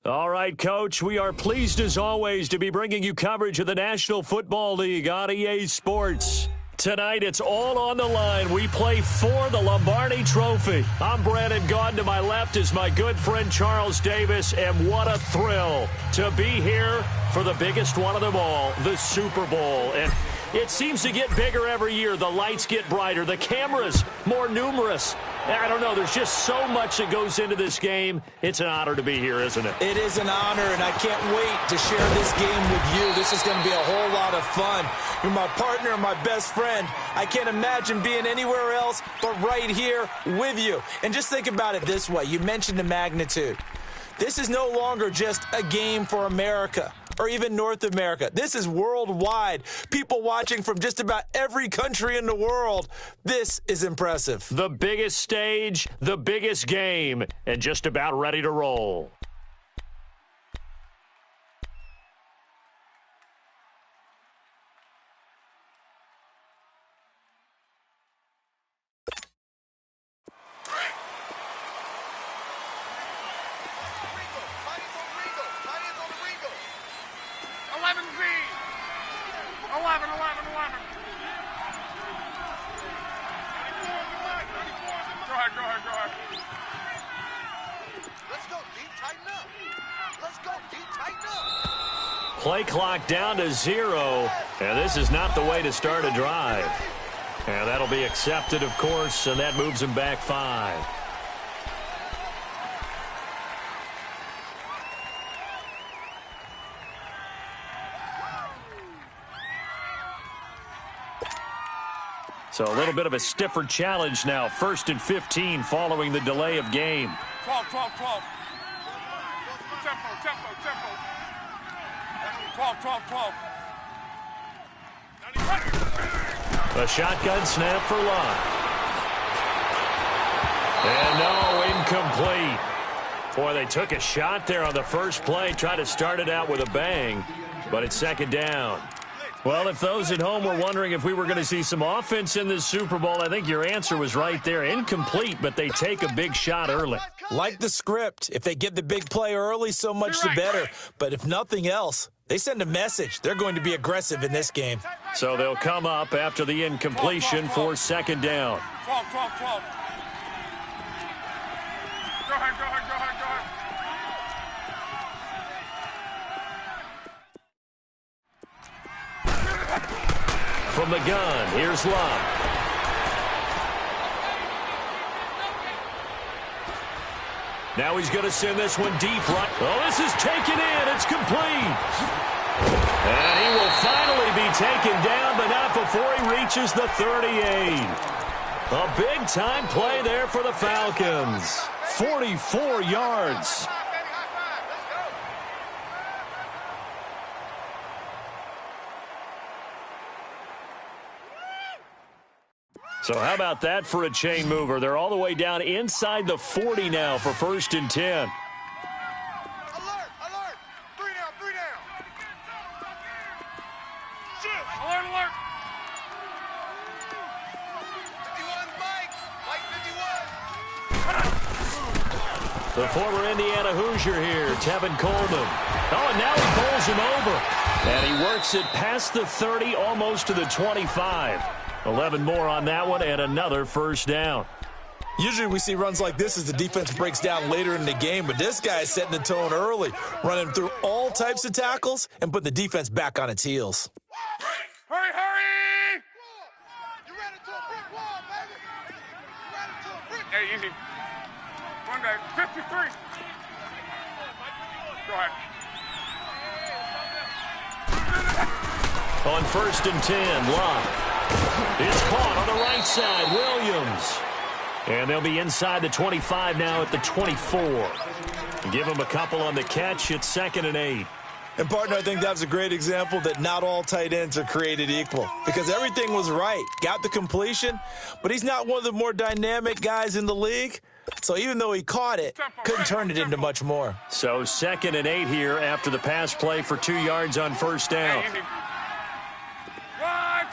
All right, Coach, we are pleased as always to be bringing you coverage of the National Football League on EA Sports. Tonight, it's all on the line. We play for the Lombardi Trophy. I'm Brandon Gaudin. To my left is my good friend Charles Davis, and what a thrill to be here for the biggest one of them all, the Super Bowl. And it seems to get bigger every year. The lights get brighter. The cameras more numerous. I don't know. There's just so much that goes into this game. It's an honor to be here, isn't it? It is an honor, and I can't wait to share this game with you. This is going to be a whole lot of fun. You're my partner and my best friend. I can't imagine being anywhere else but right here with you. And just think about it this way. You mentioned the magnitude. This is no longer just a game for America or even North America. This is worldwide. People watching from just about every country in the world. This is impressive. The biggest stage, the biggest game, and just about ready to roll. Play clock down to 0, and this is not the way to start a drive. And that'll be accepted, of course, and that moves him back 5. So a little bit of a stiffer challenge now. 1st and 15 following the delay of game. 12. Tempo. 12. A shotgun snap for Lott. And no, incomplete. Boy, they took a shot there on the first play, tried to start it out with a bang, but it's 2nd down. Well, if those at home were wondering if we were going to see some offense in this Super Bowl, I think your answer was right there. Incomplete, but they take a big shot early. Like the script, if they get the big play early, so much the better. But if nothing else, they send a message. They're going to be aggressive in this game. So they'll come up after the incompletion for 2nd down. 12. Go ahead. From the gun, here's Lott. Now he's going to send this one deep right. Oh, this is taken in. It's complete. And he will finally be taken down, but not before he reaches the 38. A big-time play there for the Falcons. 44 yards. So how about that for a chain mover? They're all the way down inside the 40 now for 1st and 10. Alert! 3 down. Shoot! Alert! 51, Mike 51. The former Indiana Hoosier here, Tevin Coleman. Oh, and now he bowls him over. And he works it past the 30, almost to the 25. 11 more on that one, and another 1st down. Usually we see runs like this as the defense breaks down later in the game, but this guy is setting the tone early, running through all types of tackles and putting the defense back on its heels. Hurry! You ran into a brick wall, baby. You ran into a brick. Hey, easy. One guy, 53. Go ahead. On 1st and 10, Lott. It's caught on the right side, Williams. And they'll be inside the 25 now at the 24. Give them a couple on the catch. It's 2nd and 8. And, partner, I think that was a great example that not all tight ends are created equal because everything was right. Got the completion, but he's not one of the more dynamic guys in the league. So even though he caught it, couldn't turn it into much more. So 2nd and 8 here after the pass play for 2 yards on 1st down. Hey,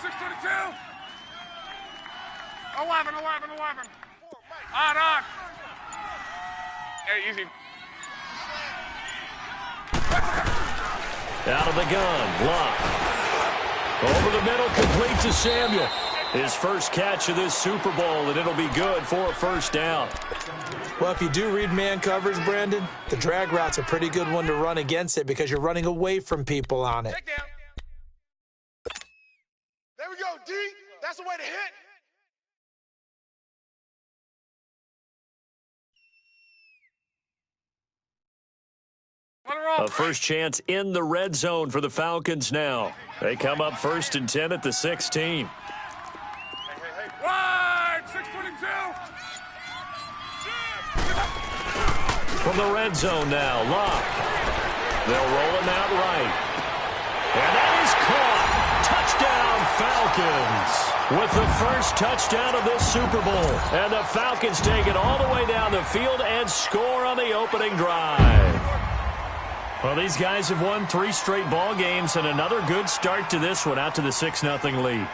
622. 11. On. Hey, easy. Out of the gun, Locke. Over the middle, complete to Samuel. His first catch of this Super Bowl, and it'll be good for a first down. Well, if you do read man coverage, Brandon, the drag route's a pretty good one to run against it because you're running away from people on it. Check down. There we go, D. That's the way to hit. A first chance in the red zone for the Falcons now. They come up 1st and 10 at the 16. Hey. Wide, 622. From the red zone now, Locke. They'll roll him out right. And that is caught. Touchdown, Falcons. With the first touchdown of this Super Bowl. And the Falcons take it all the way down the field and score on the opening drive. Well, these guys have won 3 straight ball games and another good start to this one out to the 6-0 lead.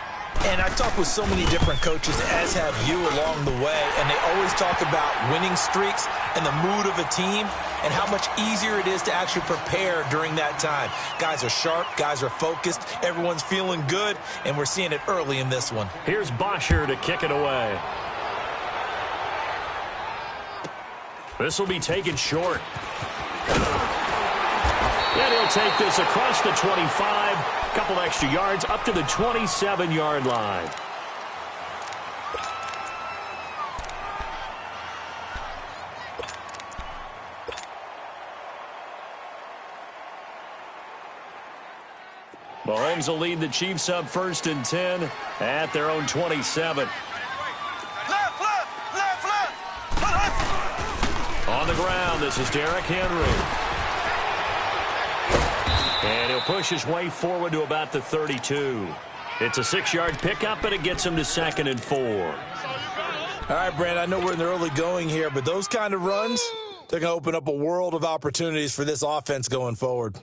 And I've talked with so many different coaches, as have you along the way, and they always talk about winning streaks and the mood of a team and how much easier it is to actually prepare during that time. Guys are sharp, guys are focused, everyone's feeling good, and we're seeing it early in this one. Here's Bosher to kick it away. This will be taken short. And he'll take this across the 25, a couple extra yards up to the 27-yard line. Mahomes will lead the Chiefs up 1st and 10 at their own 27. On the ground, this is Derrick Henry. And he'll push his way forward to about the 32. It's a 6-yard pickup, but it gets him to 2nd and 4. All right, Brandon, I know we're in the early going here, but those kind of runs, they're going to open up a world of opportunities for this offense going forward.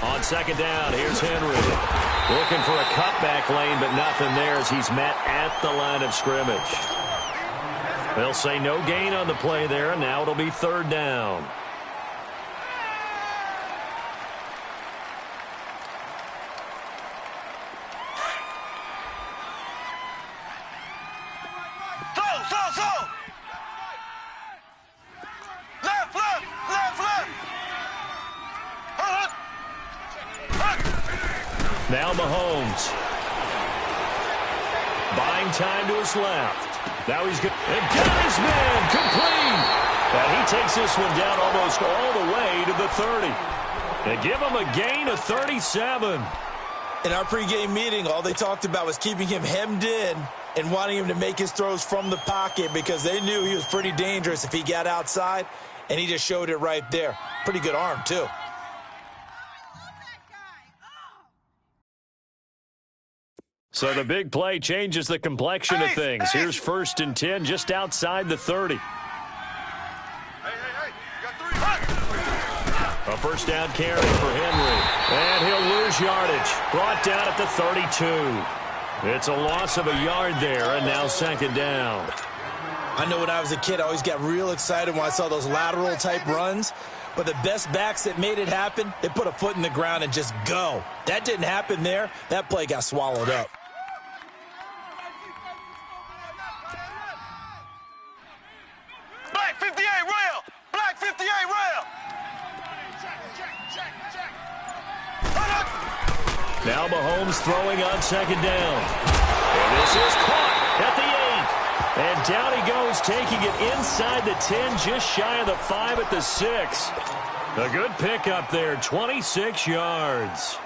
On 2nd down, here's Henry. Looking for a cutback lane, but nothing there as he's met at the line of scrimmage. They'll say no gain on the play there, and now it'll be 3rd down. Now Mahomes. Buying time to his left. Now he's good. And got his man complete. And he takes this one down almost all the way to the 30. And give him a gain of 37. In our pregame meeting, all they talked about was keeping him hemmed in and wanting him to make his throws from the pocket because they knew he was pretty dangerous if he got outside, and he just showed it right there. Pretty good arm, too. So the big play changes the complexion of things. Here's 1st and 10 just outside the 30. A first down carry for Henry. And he'll lose yardage. Brought down at the 32. It's a loss of a yard there, and now 2nd down. I know when I was a kid, I always got real excited when I saw those lateral-type runs. But the best backs that made it happen, they put a foot in the ground and just go. That didn't happen there. That play got swallowed up. Black 58 rail! Black 58 rail! Now Mahomes throwing on 2nd down. And this is caught at the 8. And down he goes, taking it inside the 10, just shy of the 5 at the 6. A good pickup there, 26 yards.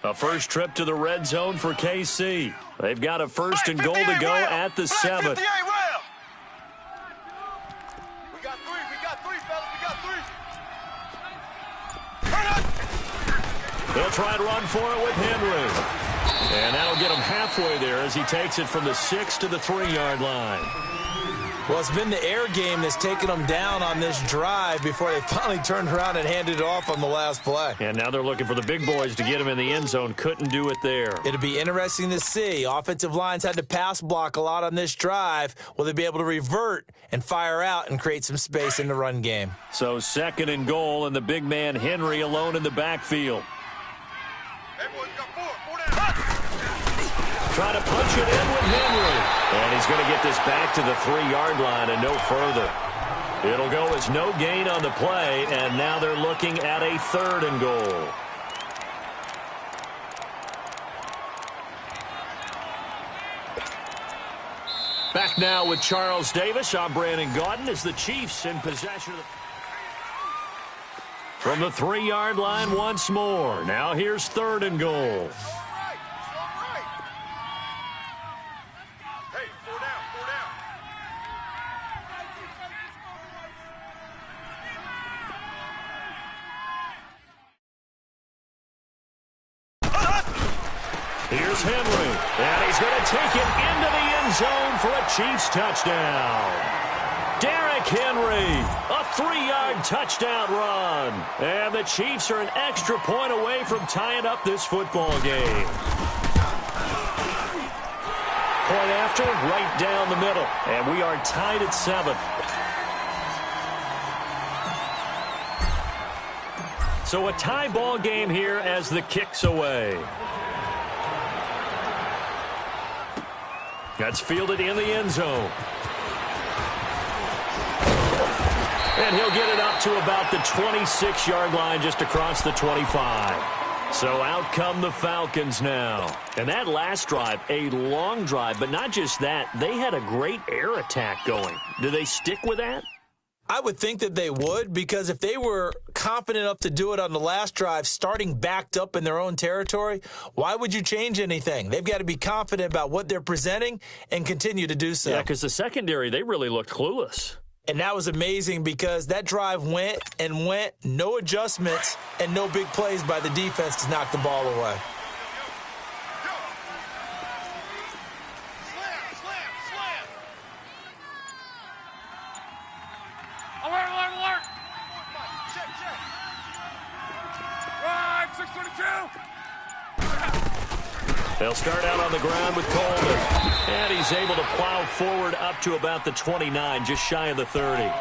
A first trip to the red zone for KC. They've got a 1st and goal to go at the 7th. They'll try and run for it with Henry. And that'll get him halfway there as he takes it from the 6 to the 3-yard line. Well, it's been the air game that's taken them down on this drive before they finally turned around and handed it off on the last play. And now they're looking for the big boys to get him in the end zone. Couldn't do it there. It'll be interesting to see. Offensive lines had to pass block a lot on this drive. Will they be able to revert and fire out and create some space in the run game? So 2nd and goal, and the big man Henry alone in the backfield. Hey, boys, you got four down. Trying to punch it in with Henry. And he's going to get this back to the 3-yard line and no further. It'll go as no gain on the play, and now they're looking at a 3rd and goal. Back now with Charles Davis. I'm Brandon Gaudin as the Chiefs in possession of the... From the 3-yard line once more. Now here's 3rd and goal. Here's Henry, and he's going to take it into the end zone for a Chiefs touchdown. Derrick Henry, a 3-yard touchdown run. And the Chiefs are an extra point away from tying up this football game. Point after, right down the middle. And we are tied at 7. So a tie ball game here as the kick's away. That's fielded in the end zone. And he'll get it up to about the 26-yard line just across the 25. So out come the Falcons now. And that last drive, a long drive, but not just that. They had a great air attack going. Do they stick with that? I would think that they would, because if they were confident enough to do it on the last drive, starting backed up in their own territory, why would you change anything? They've got to be confident about what they're presenting and continue to do so. Yeah, because the secondary, they really looked clueless. And that was amazing because that drive went and went, no adjustments and no big plays by the defense to knock the ball away. They'll start out on the ground with Coleman. And he's able to plow forward up to about the 29, just shy of the 30.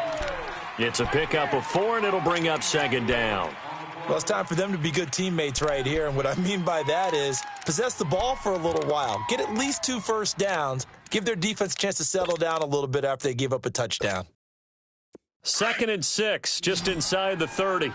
It's a pickup of 4, and it'll bring up 2nd down. Well, it's time for them to be good teammates right here. And what I mean by that is possess the ball for a little while. Get at least 2 first downs. Give their defense a chance to settle down a little bit after they give up a touchdown. 2nd and 6, just inside the 30.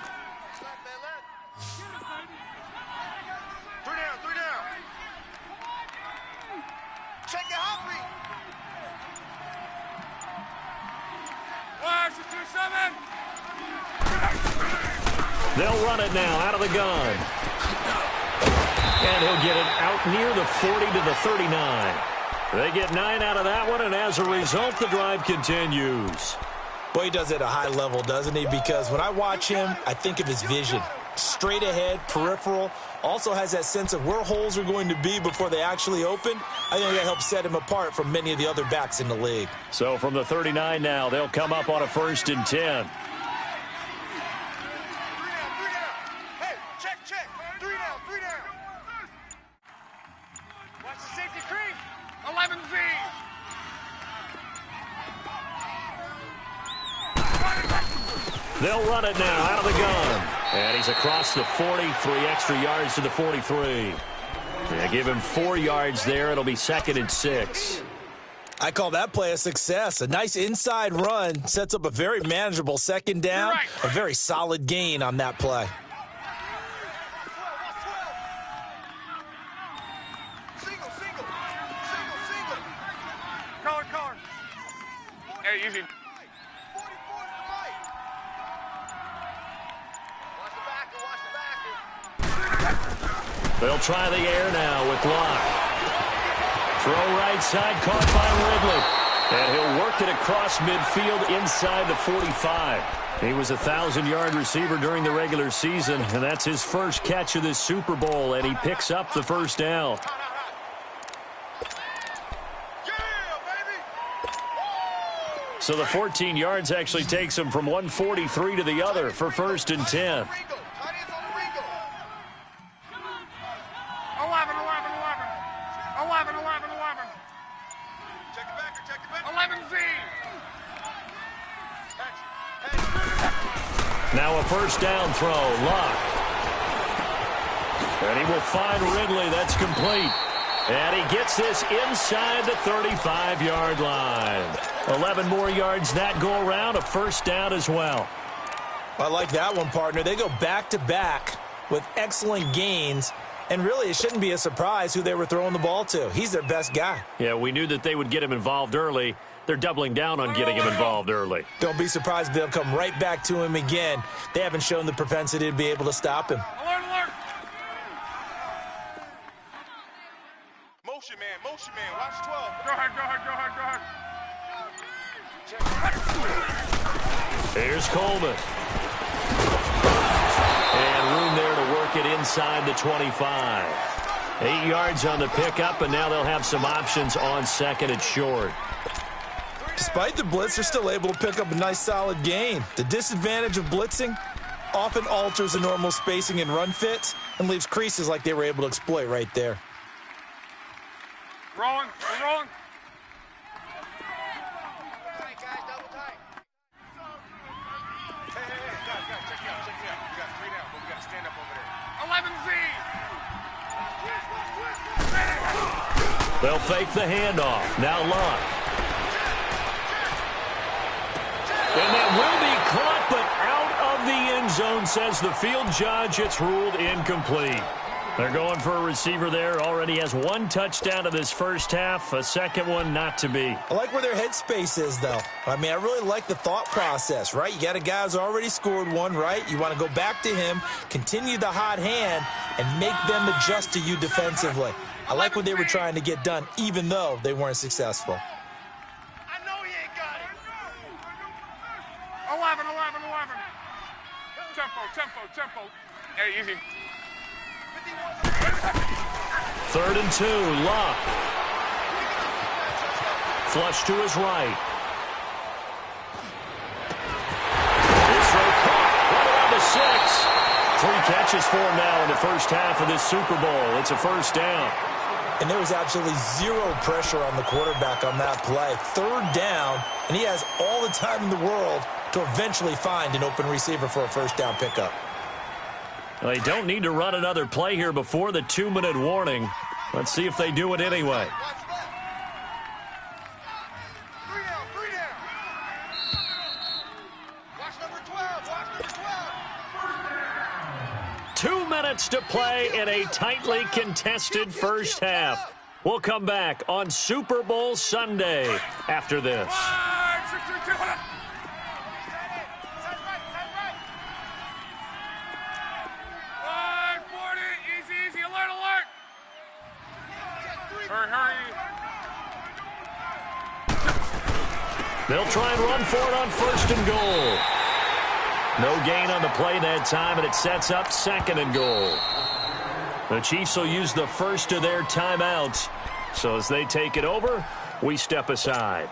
They'll run it now out of the gun. And he'll get it out near the 40 to the 39. They get 9 out of that one, and as a result, the drive continues. Boy, he does it at a high level, doesn't he? Because when I watch him, I think of his vision. Straight ahead, peripheral. Also has that sense of where holes are going to be before they actually open. I think that helps set him apart from many of the other backs in the league. So from the 39 now, they'll come up on a 1st and 10. They'll run it now out of the gun. And he's across the 40, 3 extra yards to the 43. They give him 4 yards there. It'll be 2nd and 6. I call that play a success. A nice inside run sets up a very manageable 2nd down. A very solid gain on that play. Color. Hey, easy. They'll try the air now with Locke. Throw right side, caught by Ridley. And he'll work it across midfield inside the 45. He was a 1,000-yard receiver during the regular season, and that's his first catch of this Super Bowl, and he picks up the 1st down. So the 14 yards actually takes him from 143 to the other for 1st and 10. 11. Check it back. 11Z. Now a first down throw. Luck. And he will find Ridley. That's complete. And he gets this inside the 35-yard line. 11 more yards that go around. A first down as well. I like that one, partner. They go back-to-back with excellent gains. And really, it shouldn't be a surprise who they were throwing the ball to. He's their best guy. Yeah, we knew that they would get him involved early. They're doubling down on getting him involved early. Don't be surprised if they'll come right back to him again. They haven't shown the propensity to be able to stop him. Alert. Motion man. Watch 12. Go ahead. Here's Coleman. And room there to work it inside the 25. 8 yards on the pickup, and now they'll have some options on second and short. Despite the blitz, they're still able to pick up a nice solid gain. The disadvantage of blitzing often alters the normal spacing and run fits and leaves creases like they were able to exploit right there. We're rolling. Guys, double tight. Hey, guys, check me out. We got 3 down, but we got to stand up over there. 11Z. They'll fake the handoff. Now Luck. And that will be caught, but out of the end zone, says the field judge. It's ruled incomplete. They're going for a receiver there. Already has 1 touchdown in this first half. A second one not to be. I like where their headspace is, though. I mean, I really like the thought process, right? You got a guy who's already scored 1, right? You want to go back to him, continue the hot hand, and make them adjust to you defensively. I like what they were trying to get done, even though they weren't successful. I know he ain't got it. 11. Tempo. Hey, easy. 3rd and 2. Luck. Flush to his right. His throw caught. Right around the 6. 3 catches for him now in the first half of this Super Bowl. It's a first down. And there was absolutely 0 pressure on the quarterback on that play. 3rd down, and he has all the time in the world to eventually find an open receiver for a first down pickup. They don't need to run another play here before the 2-minute warning. Let's see if they do it anyway. Watch that. 3 down. Watch number 12. 2 minutes to play in a tightly contested first half. We'll come back on Super Bowl Sunday after this. 5, 6, 2, 2. Hurry. They'll try and run for it on 1st and goal. No gain on the play that time, and it sets up 2nd and goal. The Chiefs will use the first of their timeouts. So as they take it over, we step aside.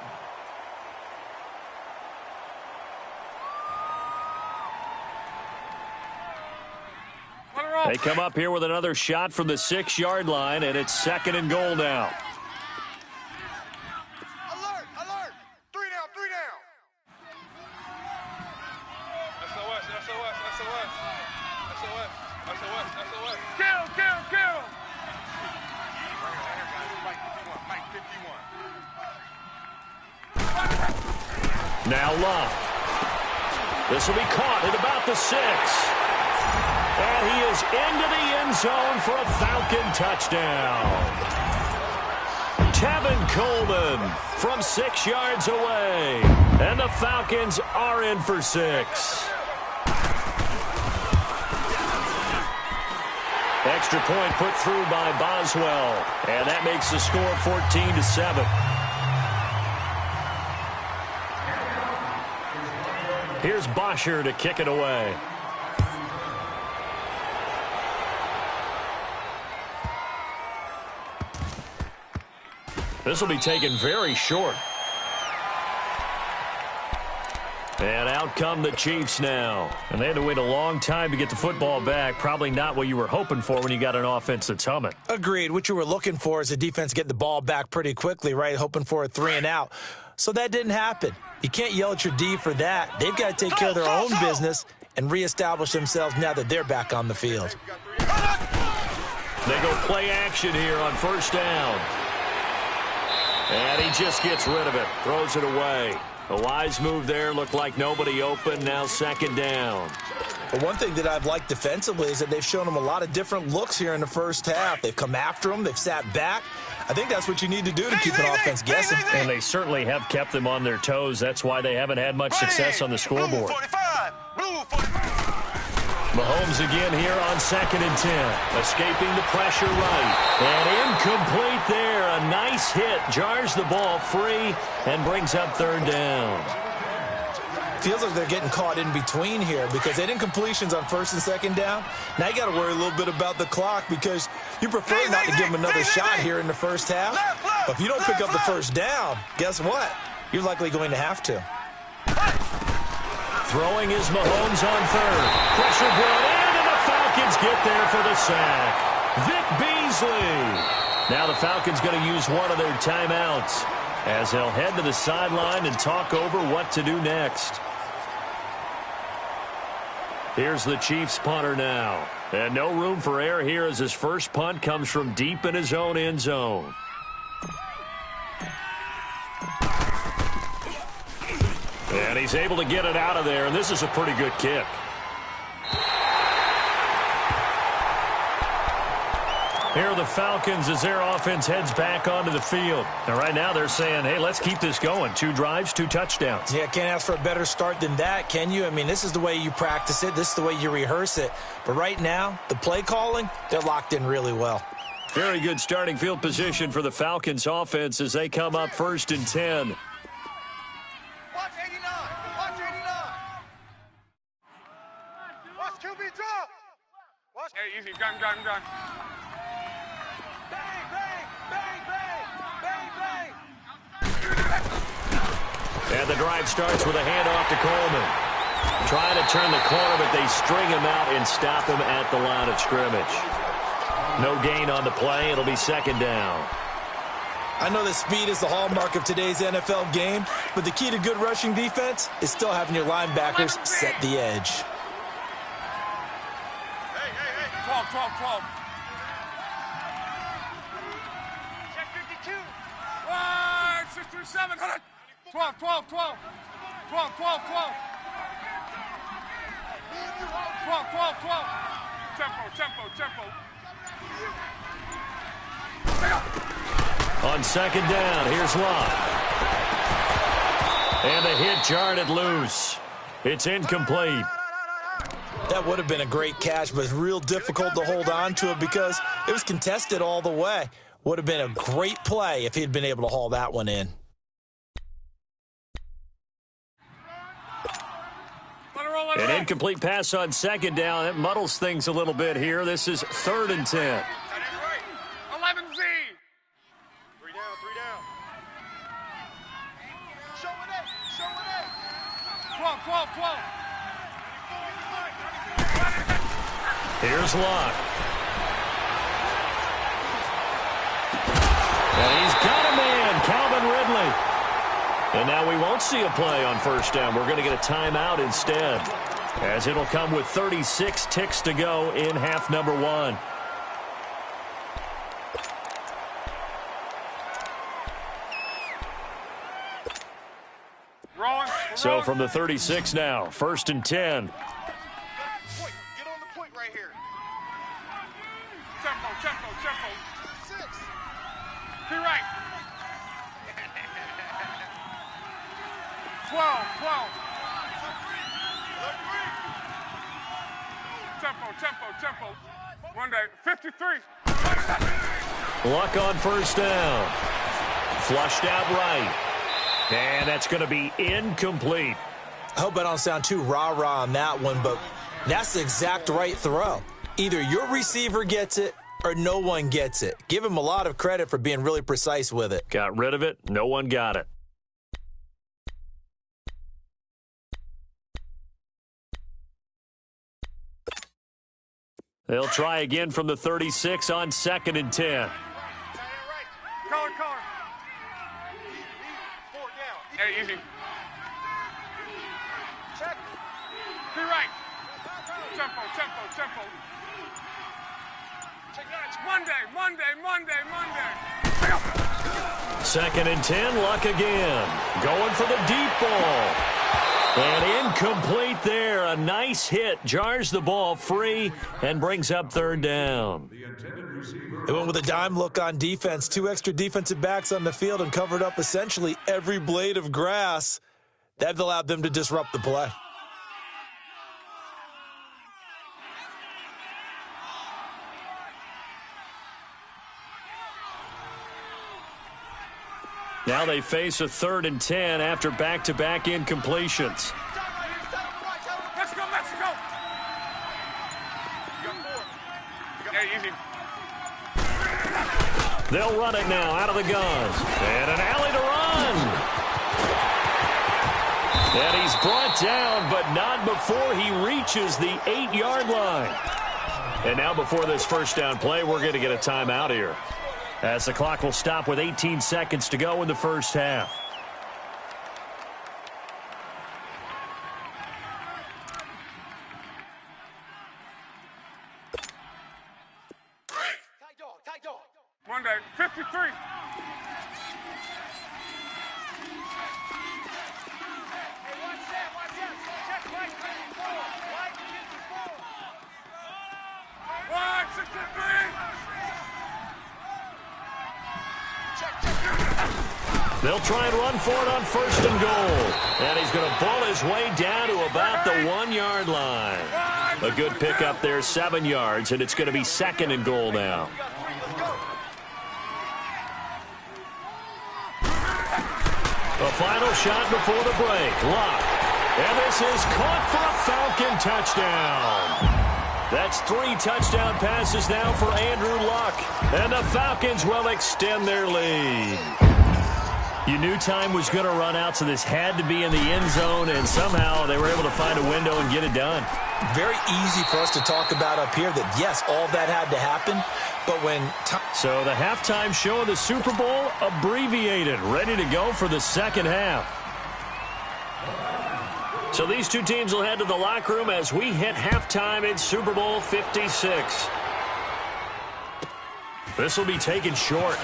They come up here with another shot from the 6-yard line, and it's 2nd and goal now. Alert. 3 down. SOS. Kill. Mike 51. Now Luck. This will be caught at about the 6. And he is into the end zone for a Falcon touchdown. Tevin Coleman from 6 yards away. And the Falcons are in for 6. Extra point put through by Boswell. And that makes the score 14-7. Here's Bosher to kick it away. This will be taken very short. And out come the Chiefs now. And they had to wait a long time to get the football back. Probably not what you were hoping for when you got an offense that's humming. Agreed. What you were looking for is a defense get the ball back pretty quickly, right? Hoping for a 3 and out. So that didn't happen. You can't yell at your D for that. They've got to take care of their own business and reestablish themselves now that they're back on the field. They go play action here on first down. And he just gets rid of it. Throws it away. A wise move there. Looked like nobody open. Now second down. But one thing that I've liked defensively is that they've shown them a lot of different looks here in the first half. They've come after them. They've sat back. I think that's what you need to do to keep an offense guessing. And they certainly have kept them on their toes. That's why they haven't had much success on the scoreboard. Mahomes again here on 2nd and 10. Escaping the pressure right. And incomplete there. A nice hit. Jars the ball free and brings up 3rd down. Feels like they're getting caught in between here because they didn't completions on 1st and 2nd down. Now you got to worry a little bit about the clock because you prefer not to give them another shot here in the first half. But if you don't pick up the 1st down, guess what? You're likely going to have to. Throwing is Mahomes on 3rd. Pressure brought in, and the Falcons get there for the sack. Vic Beasley. Now the Falcons going to use one of their timeouts as they'll head to the sideline and talk over what to do next. Here's the Chiefs punter now. And no room for error here as his first punt comes from deep in his own end zone. And he's able to get it out of there, and this is a pretty good kick. Here are the Falcons as their offense heads back onto the field. And right now they're saying, hey, let's keep this going. 2 drives, 2 touchdowns. Yeah, can't ask for a better start than that, can you? I mean, this is the way you practice it. This is the way you rehearse it. But right now, the play calling, they're locked in really well. Very good starting field position for the Falcons offense as they come up 1st and 10. Watch 89. Watch 89. Watch QB drop. Watch. Hey, easy. Gun. Bang, bang, bang, bang, bang, bang. And the drive starts with a handoff to Coleman. Trying to turn the corner, but they string him out and stop him at the line of scrimmage. No gain on the play. It'll be 2nd down. I know that speed is the hallmark of today's NFL game, but the key to good rushing defense is still having your linebackers set the edge. Hey. 12. Check 52. 637. 12. 12. Tempo. On 2nd down, here's Locke. And the hit jarred it loose. It's incomplete. That would have been a great catch, but it's real difficult to hold on to it because it was contested all the way. Would have been a great play if he'd been able to haul that one in. An incomplete pass on 2nd down. That muddles things a little bit here. This is 3rd and 10. 11Z. 3 down. Show it. 12. Here's Locke. And he's got a man, Calvin Ridley. And now we won't see a play on 1st down. We're going to get a timeout instead, as it'll come with 36 ticks to go in half number 1. So from the 36 now, 1st and 10. Get on the point right here. Tempo. 6. To right. 12. Tempo. 1 day. 53. Luck on 1st down. Flushed out right. And that's going to be incomplete. I hope I don't sound too rah-rah on that one, but that's the exact right throw. Either your receiver gets it or no one gets it. Give him a lot of credit for being really precise with it. Got rid of it. No one got it. They'll try again from the 36 on 2nd and 10. Color. Four down. Hey, easy. Check. Be right. Tempo. Monday. 2nd and 10, Luck again. Going for the deep ball. And incomplete there. A nice hit. Jars the ball free and brings up 3rd down. They went with a dime look on defense. 2 extra defensive backs on the field and covered up essentially every blade of grass. That allowed them to disrupt the play. Now they face a 3rd and 10 after back-to-back incompletions. Let's go. Hey, easy. They'll run it now out of the guns. And an alley to run. And he's brought down, but not before he reaches the 8-yard line. And now before this first down play, we're going to get a timeout here, as the clock will stop with 18 seconds to go in the first half. Tight dog. Monday, 53. Hey, watch that. Check right, 54. Right, 54. 163. They'll try and run for it on 1st and goal. And he's going to pull his way down to about the 1-yard line. A good pickup there, 7 yards, and it's going to be 2nd and goal now. A final shot before the break. Luck. And this is caught for a Falcon touchdown. That's 3 touchdown passes now for Andrew Luck. And the Falcons will extend their lead. You knew time was going to run out, so this had to be in the end zone, and somehow they were able to find a window and get it done. Very easy for us to talk about up here that, yes, all that had to happen, but when... So the halftime show of the Super Bowl abbreviated, ready to go for the second half. So these two teams will head to the locker room as we hit halftime in Super Bowl 56. This will be taken short.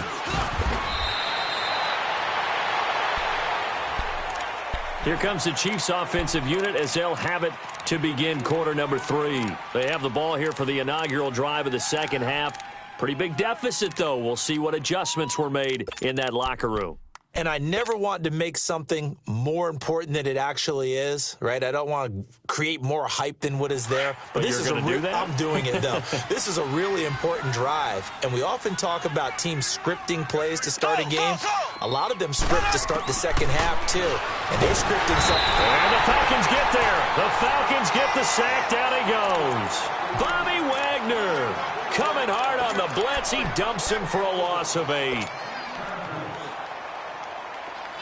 Here comes the Chiefs offensive unit as they'll have it to begin quarter number 3. They have the ball here for the inaugural drive of the second half. Pretty big deficit, though. We'll see what adjustments were made in that locker room. And I never want to make something more important than it actually is, right? I don't want to create more hype than what is there. But this is going to do that? I'm doing it, though. This is a really important drive. And we often talk about teams scripting plays to start a game. A lot of them script to start the second half, too. And they're scripting something. And the Falcons get there. The Falcons get the sack. Down he goes. Bobby Wagner coming hard on the blitz. He dumps him for a loss of 8.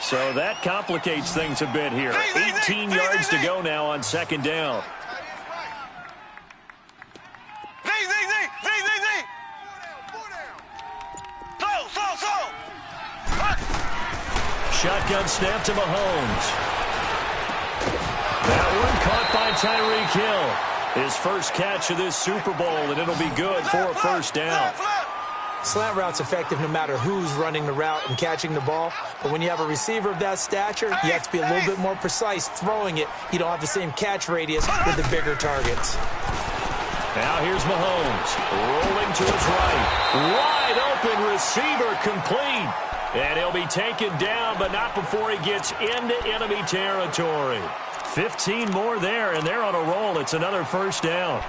So that complicates things a bit here. 18 yards to go now on second down. Shotgun snap to Mahomes. That one caught by Tyreek Hill. His first catch of this Super Bowl, and it'll be good for a first down. Slant route's effective no matter who's running the route and catching the ball. But when you have a receiver of that stature, you have to be a little bit more precise throwing it. You don't have the same catch radius with the bigger targets. Now here's Mahomes, rolling to his right. Wide open receiver complete. And he'll be taken down, but not before he gets into enemy territory. 15 more there, and they're on a roll. It's another first down.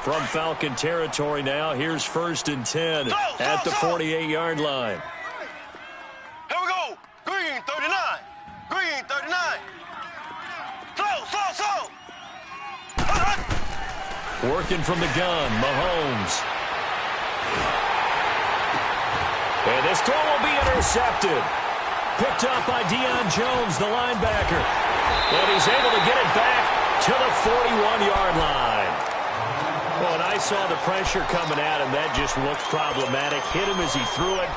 From Falcon territory now, here's 1st and 10 at the 48-yard line. Here we go. Green 39. Green 39. Slow. Working from the gun, Mahomes. And this throw will be intercepted. picked up by Deion Jones, the linebacker. And he's able to get it back to the 41-yard line. Well, and I saw the pressure coming at him. That just looked problematic. Hit him as he threw it,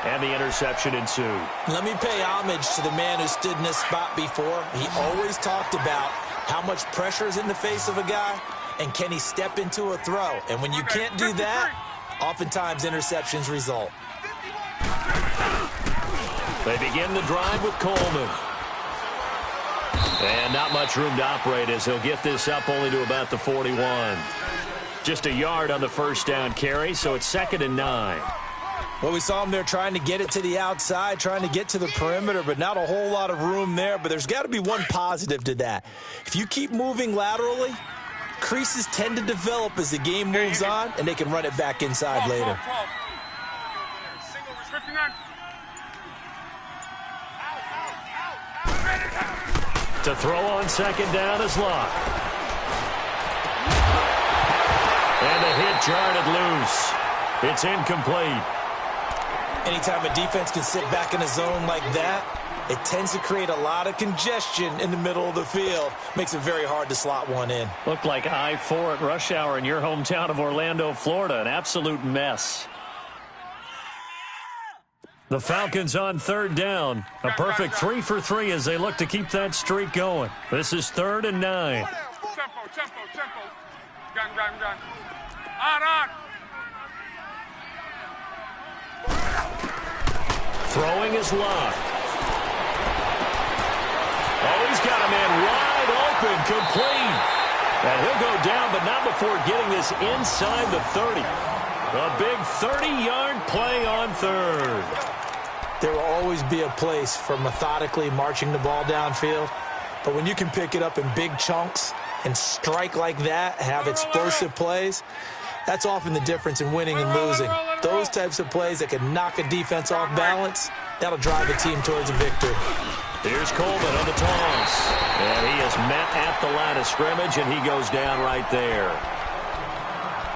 and the interception ensued. Let me pay homage to the man who stood in this spot before. He always talked about how much pressure is in the face of a guy, and can he step into a throw. And when you can't do that, oftentimes interceptions result. They begin the drive with Coleman. And not much room to operate as he'll get this up only to about the 41. Just a yard on the first down carry, so it's 2nd and 9. Well, we saw him there trying to get it to the outside, trying to get to the perimeter, but not a whole lot of room there. But there's got to be one positive to that. If you keep moving laterally, creases tend to develop as the game moves on, and they can run it back inside later. To throw on 2nd down is Locke. And the hit jarred it loose. It's incomplete. Anytime a defense can sit back in a zone like that, it tends to create a lot of congestion in the middle of the field. Makes it very hard to slot one in. Looked like I-4 at rush hour in your hometown of Orlando, Florida. An absolute mess. The Falcons on 3rd down. A perfect 3 for 3 as they look to keep that streak going. This is 3rd and 9. Tempo. Gun. On. Throwing is Locke. Oh, he's got a man wide open, complete. And he'll go down, but not before getting this inside the 30. A big 30-yard play on 3rd. There will always be a place for methodically marching the ball downfield. But when you can pick it up in big chunks and strike like that, have explosive plays, that's often the difference in winning and losing. Those types of plays that can knock a defense off balance, that'll drive a team towards a victory. Here's Coleman on the toss. And he is met at the line of scrimmage, and he goes down right there.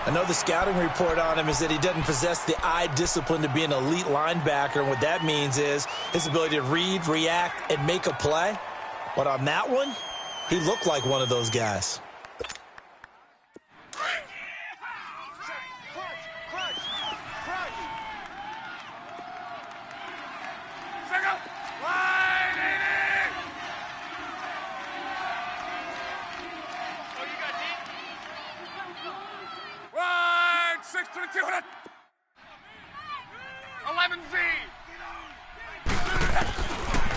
I know the scouting report on him is that he doesn't possess the eye discipline to be an elite linebacker. And what that means is his ability to read, react, and make a play. But on that one, he looked like one of those guys.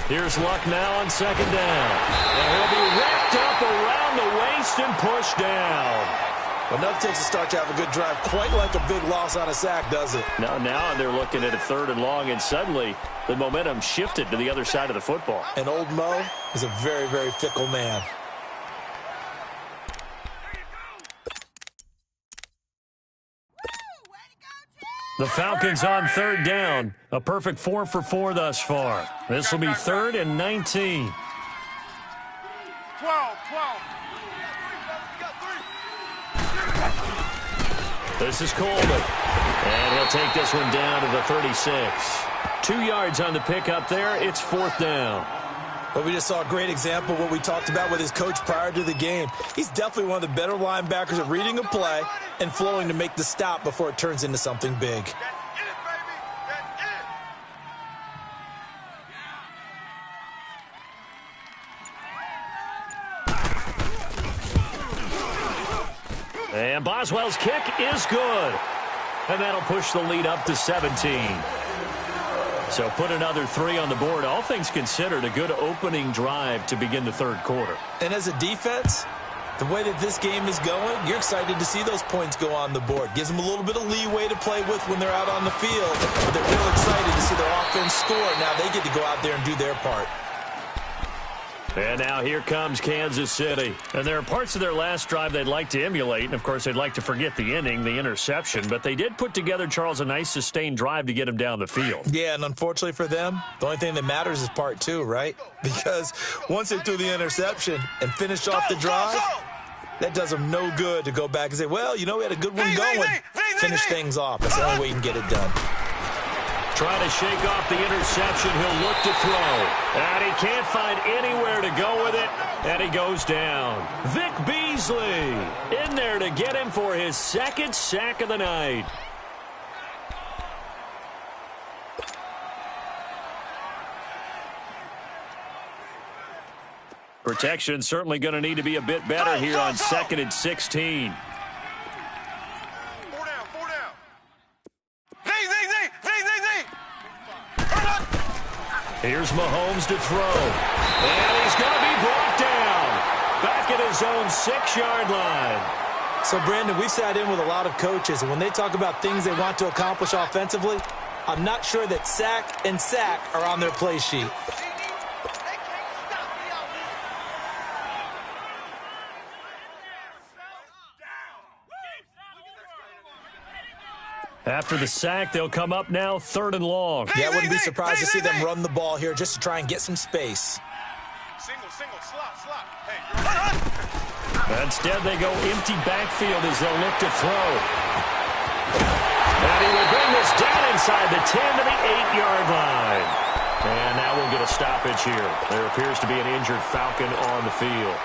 Here's Luck now on 2nd down. And he'll be wrapped up around the waist and pushed down. Well, nothing takes a start to have a good drive, quite like a big loss on a sack, does it? Now they're looking at a 3rd and long, and suddenly the momentum shifted to the other side of the football. And old Mo is a very, very fickle man. The Falcons on 3rd down. A perfect 4 for 4 thus far. This will be 3rd and 19. 12. This is Coleman. And he'll take this one down to the 36. 2 yards on the pickup there. It's 4th down. But we just saw a great example of what we talked about with his coach prior to the game. He's definitely one of the better linebackers at reading a play and flowing to make the stop before it turns into something big. And Boswell's kick is good. And that'll push the lead up to 17. So put another 3 on the board. All things considered, a good opening drive to begin the 3rd quarter. And as a defense, the way that this game is going, you're excited to see those points go on the board. Gives them a little bit of leeway to play with when they're out on the field. But they're real excited to see their offense score. Now they get to go out there and do their part. And now here comes Kansas City. And there are parts of their last drive they'd like to emulate. And, of course, they'd like to forget the inning, the interception. But they did put together, Charles, a nice sustained drive to get him down the field. Yeah, and unfortunately for them, the only thing that matters is part 2, right? Because once they threw the interception and finished off the drive, that does them no good to go back and say, well, you know, we had a good one going. Finish things off. That's the only way you can get it done. Trying to shake off the interception. He'll look to throw. And he can't find anywhere to go with it. And he goes down. Vic Beasley in there to get him for his second sack of the night. Protection certainly going to need to be a bit better here on 2nd and 16. Here's Mahomes to throw. And he's going to be brought down. Back at his own 6-yard line. So, Brandon, we've sat in with a lot of coaches, and when they talk about things they want to accomplish offensively, I'm not sure that sack and sack are on their play sheet. After the sack, they'll come up now 3rd and long. Yeah, I wouldn't be surprised to see them run the ball here just to try and get some space. Single, slot. Hey, Instead, they go empty backfield as they'll look to throw. And he will bring this down inside the 10 to the 8-yard line. And now we'll get a stoppage here. There appears to be an injured Falcon on the field.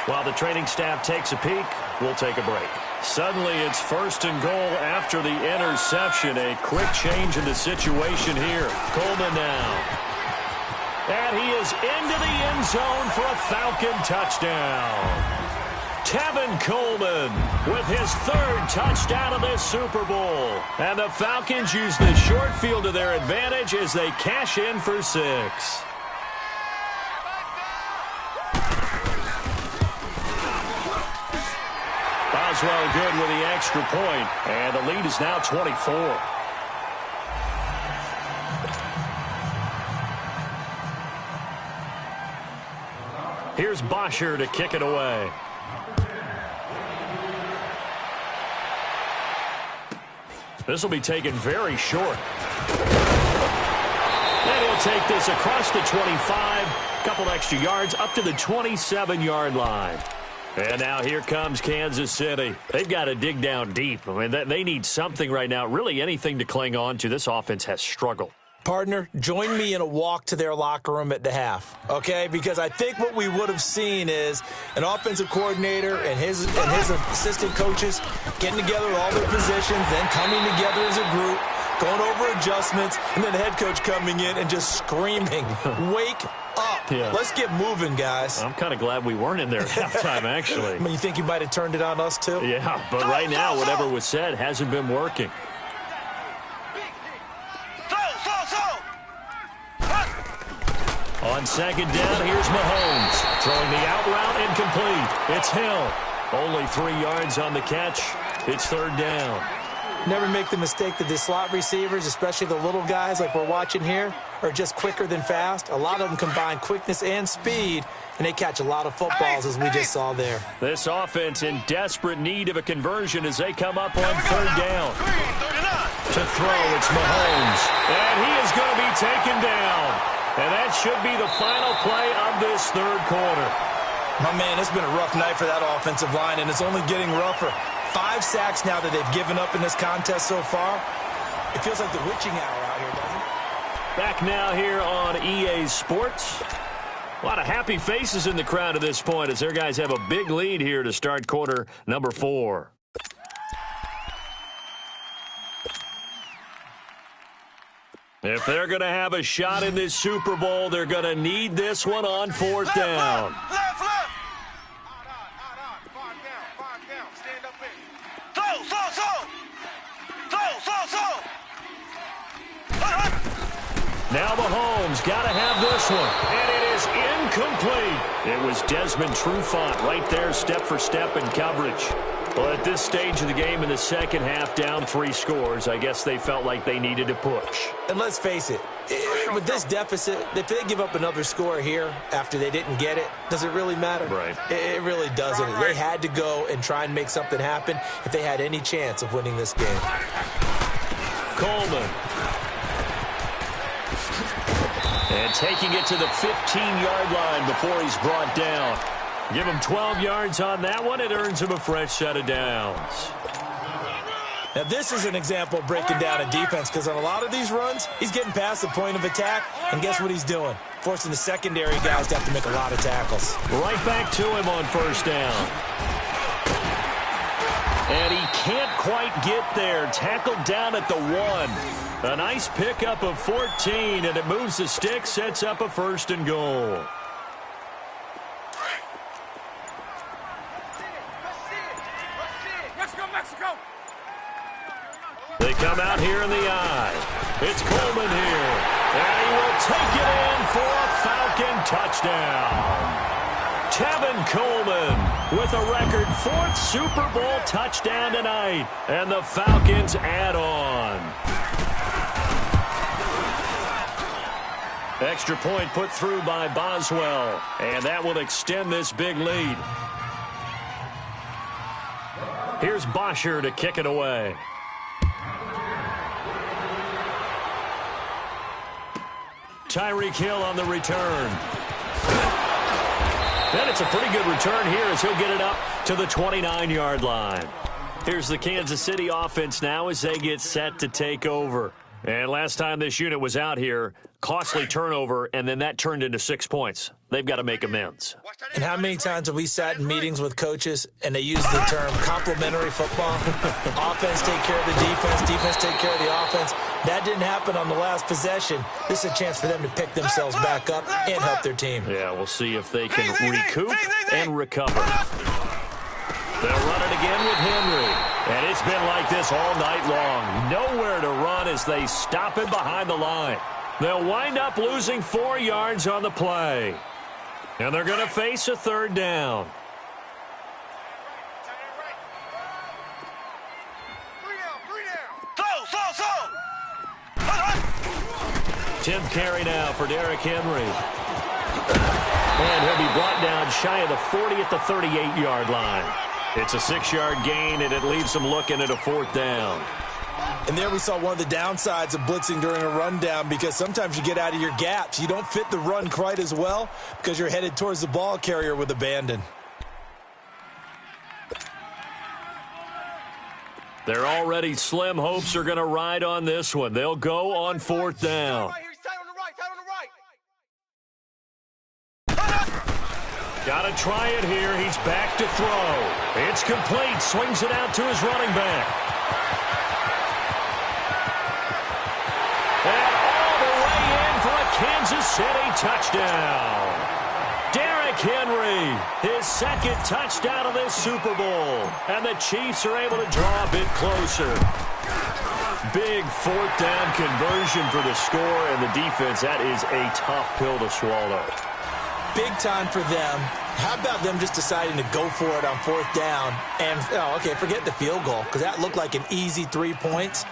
While the training staff takes a peek, we'll take a break. Suddenly, it's 1st and goal after the interception. A quick change in the situation here. Coleman now. And he is into the end zone for a Falcon touchdown. Tevin Coleman with his 3rd touchdown of this Super Bowl. And the Falcons use the short field to their advantage as they cash in for 6. Boswell good with the extra point, and the lead is now 24. Here's Bosher to kick it away. This will be taken very short. And he'll take this across the 25, a couple extra yards up to the 27-yard line. And now here comes Kansas City. They've got to dig down deep. I mean, they need something right now, really anything to cling on to. This offense has struggled. Partner, join me in a walk to their locker room at the half, okay? Because I think what we would have seen is an offensive coordinator and his assistant coaches getting together with all their positions, then coming together as a group, going over adjustments, and then the head coach coming in and just screaming, wake up. Yeah. Let's get moving, guys. I'm kind of glad we weren't in there at halftime, actually. I mean, you think you might have turned it on us, too? Yeah, but right now, whatever was said hasn't been working. On 2nd down, here's Mahomes. Throwing the out route incomplete. It's Hill. Only 3 yards on the catch. It's 3rd down. Never make the mistake that the slot receivers, especially the little guys like we're watching here, are just quicker than fast. A lot of them combine quickness and speed, and they catch a lot of footballs, as we just saw there. This offense in desperate need of a conversion as they come up on 3rd down. To throw, it's Mahomes. And he is going to be taken down. And that should be the final play of this 3rd quarter. My man, it's been a rough night for that offensive line, and it's only getting rougher. 5 sacks now that they've given up in this contest so far. It feels like the witching hour out here, doesn't it? Back now here on EA Sports. A lot of happy faces in the crowd at this point as their guys have a big lead here to start quarter number 4. If they're going to have a shot in this Super Bowl, they're going to need this one on 4th down. Left. Five down. Stand up in. Now Mahomes got to have this one, and it is incomplete. It was Desmond Trufant right there, step for step in coverage. Well, at this stage of the game in the second half, down 3 scores, I guess they felt like they needed to push. And let's face it, with this deficit, if they give up another score here after they didn't get it, does it really matter? Right. It really doesn't. They had to go and try and make something happen if they had any chance of winning this game. Coleman. And taking it to the 15-yard line before he's brought down. Give him 12 yards on that one. It earns him a fresh set of downs. Now, this is an example of breaking down a defense because on a lot of these runs, he's getting past the point of attack, and guess what he's doing? Forcing the secondary guys to have to make a lot of tackles. Right back to him on first down. And he can't quite get there. Tackled down at the 1. A nice pickup of 14, and it moves the stick, sets up a 1st and goal. Let's go, Mexico! They come out here in the eye. It's Coleman here. And he will take it in for a Falcon touchdown. Tevin Coleman with a record 4th Super Bowl touchdown tonight. And the Falcons add on. Extra point put through by Boswell. And that will extend this big lead. Here's Bosher to kick it away. Tyreek Hill on the return. And it's a pretty good return here as he'll get it up to the 29-yard line. Here's the Kansas City offense now as they get set to take over. And last time this unit was out here, costly turnover, and then that turned into 6 points. They've got to make amends. And how many times have we sat in meetings with coaches and they use the term complementary football? Offense take care of the defense take care of the offense. That didn't happen on the last possession. This is a chance for them to pick themselves back up and help their team. Yeah, we'll see if they can recoup and recover. They'll run it again with Henry. And it's been like this all night long. Nowhere to run as they stop him behind the line. They'll wind up losing 4 yards on the play. And they're going to face a 3rd down. 10th carry now for Derrick Henry. And he'll be brought down shy of the 40 at the 38-yard line. It's a 6-yard gain, and it leaves them looking at a 4th down. And there we saw one of the downsides of blitzing during a rundown because sometimes you get out of your gaps. You don't fit the run quite as well because you're headed towards the ball carrier with abandon. They're already slim hopes are going to ride on this one. They'll go on 4th down. Got to try it here. He's back to throw. It's complete. Swings it out to his running back. And all the way in for a Kansas City touchdown. Derrick Henry, his 2nd touchdown of this Super Bowl. And the Chiefs are able to draw a bit closer. Big 4th down conversion for the score, and the defense, that is a tough pill to swallow. Big time for them. How about them just deciding to go for it on 4th down and, forget the field goal because that looked like an easy 3 points.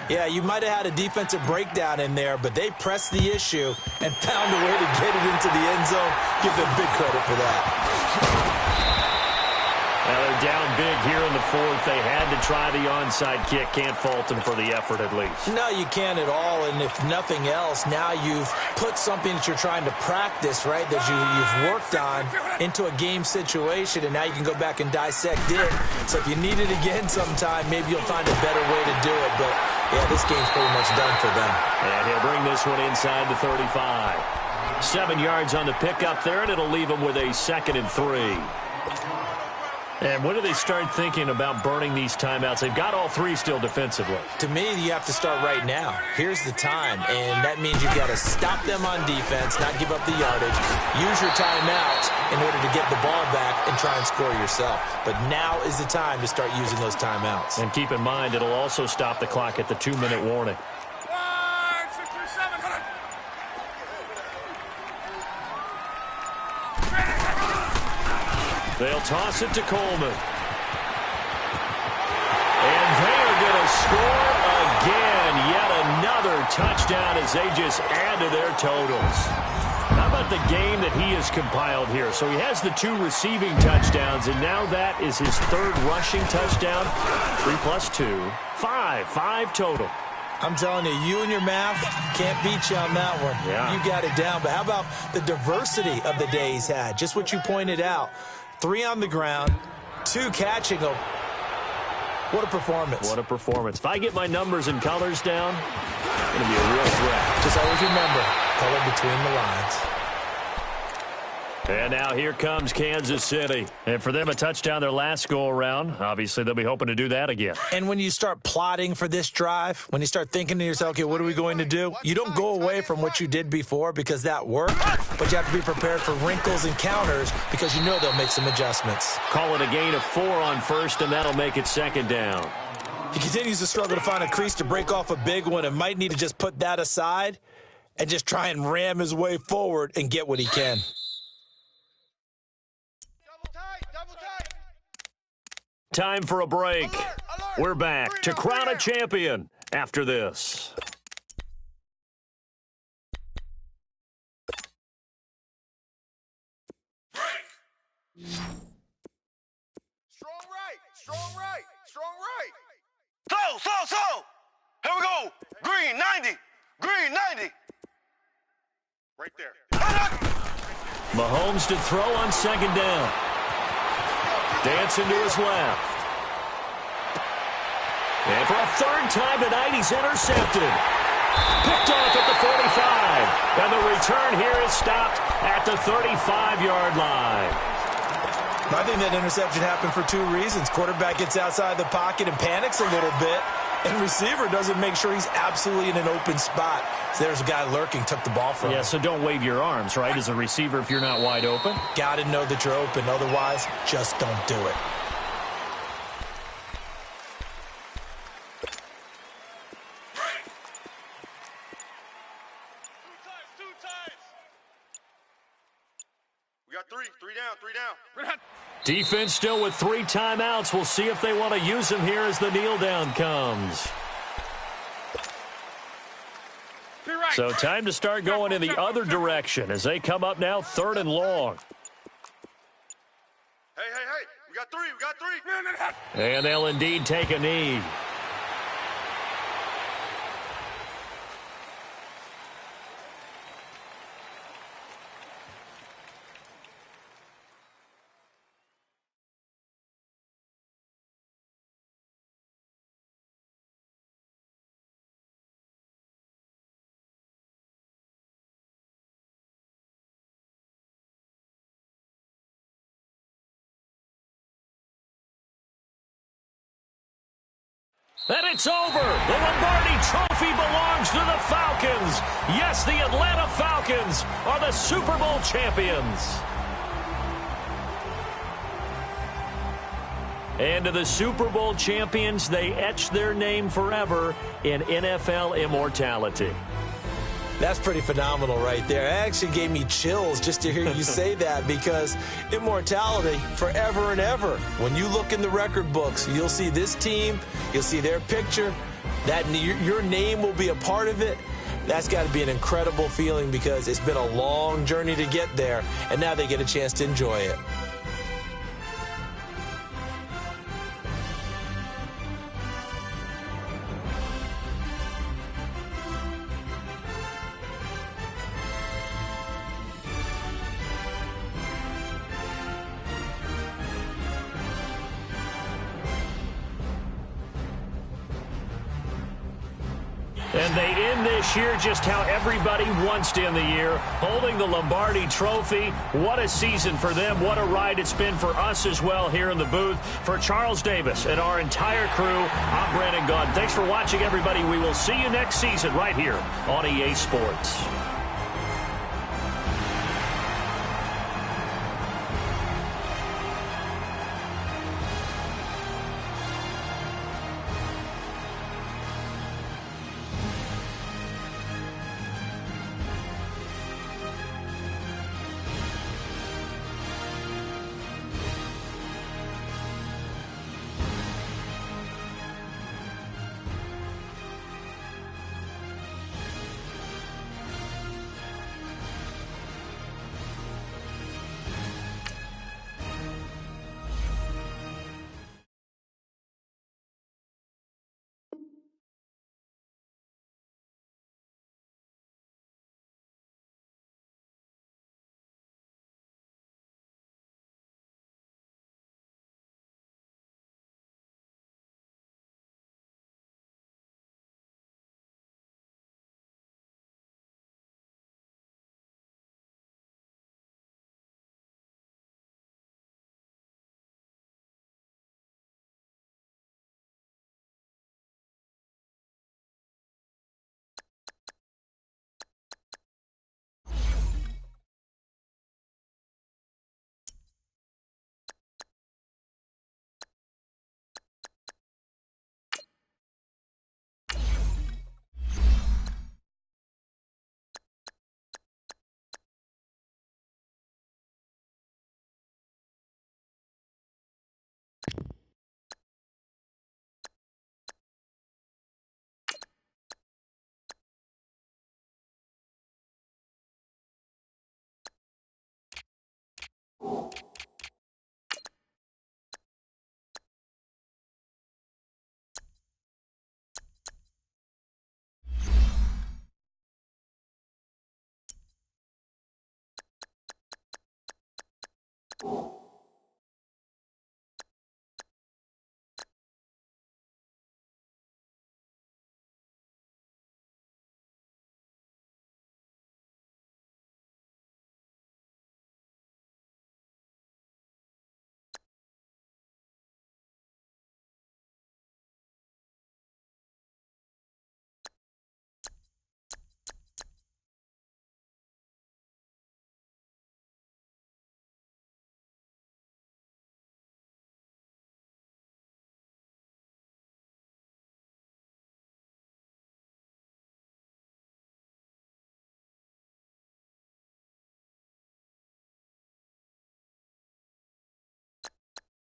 Yeah, you might have had a defensive breakdown in there, but they pressed the issue and found a way to get it into the end zone. Give them big credit for that. Now they're down big here in the 4th. They had to try the onside kick. Can't fault them for the effort at least. No, you can't at all. And if nothing else, now you've put something that you're trying to practice, right, that you've worked on into a game situation, and now you can go back and dissect it. So if you need it again sometime, maybe you'll find a better way to do it. But, yeah, this game's pretty much done for them. And he'll bring this one inside the 35. 7 yards on the pickup there, and it'll leave him with a 2nd and 3. And when do they start thinking about burning these timeouts? They've got all 3 still defensively. To me, you have to start right now. Here's the time, and that means you've got to stop them on defense, not give up the yardage, use your timeouts in order to get the ball back and try and score yourself. But now is the time to start using those timeouts. And keep in mind, it'll also stop the clock at the 2-minute warning. They'll toss it to Coleman. And they are going to score again. Yet another touchdown as they just add to their totals. How about the game that he has compiled here? So he has the 2 receiving touchdowns, and now that is his 3rd rushing touchdown. 3 plus 2, 5. 5 total. I'm telling you, you and your math can't beat you on that one. Yeah. You got it down. But how about the diversity of the day he's had? Just what you pointed out. 3 on the ground, 2 catching them. What a performance. What a performance. If I get my numbers and colors down, it's going to be a real threat. Just always remember, color between the lines. And now here comes Kansas City. And for them, a touchdown their last go-around. Obviously, they'll be hoping to do that again. And when you start plotting for this drive, when you start thinking to yourself, okay, what are we going to do? You don't go away from what you did before because that worked, but you have to be prepared for wrinkles and counters because you know they'll make some adjustments. Call it a gain of 4 on first, and that'll make it second down. He continues to struggle to find a crease to break off a big one and might need to just put that aside and just try and ram his way forward and get what he can. Double tight. Time for a break. Alert. We're back to crown a champion after this. Strong right. So. Here we go. Green 90. Right there. Mahomes to throw on second down. Dancing to his left. And for a third time tonight, he's intercepted. Picked off at the 45. And the return here is stopped at the 35-yard line. I think that interception happened for 2 reasons. Quarterback gets outside the pocket and panics a little bit, and receiver doesn't make sure he's absolutely in an open spot. So there's a guy lurking, took the ball from him. Yeah, so don't wave your arms, right, as a receiver if you're not wide open. Got to know that you're open. Otherwise, just don't do it. Two times. We got three down. Defense still with 3 timeouts. We'll see if they want to use them here as the kneel down comes. So time to start going in the other direction as they come up now 3rd and long. Hey. We got three. And they'll indeed take a knee. And it's over. The Lombardi Trophy belongs to the Falcons. Yes, the Atlanta Falcons are the Super Bowl champions. And to the Super Bowl champions, they etch their name forever in NFL immortality. That's pretty phenomenal right there. It actually gave me chills just to hear you say that because immortality forever and ever. When you look in the record books, you'll see this team, you'll see their picture, that your name will be a part of it. That's got to be an incredible feeling because it's been a long journey to get there, and now they get a chance to enjoy it. And they end this year just how everybody wants to end the year, holding the Lombardi Trophy. What a season for them. What a ride it's been for us as well here in the booth. For Charles Davis and our entire crew, I'm Brandon Gaudin. Thanks for watching, everybody. We will see you next season right here on EA Sports.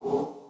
you.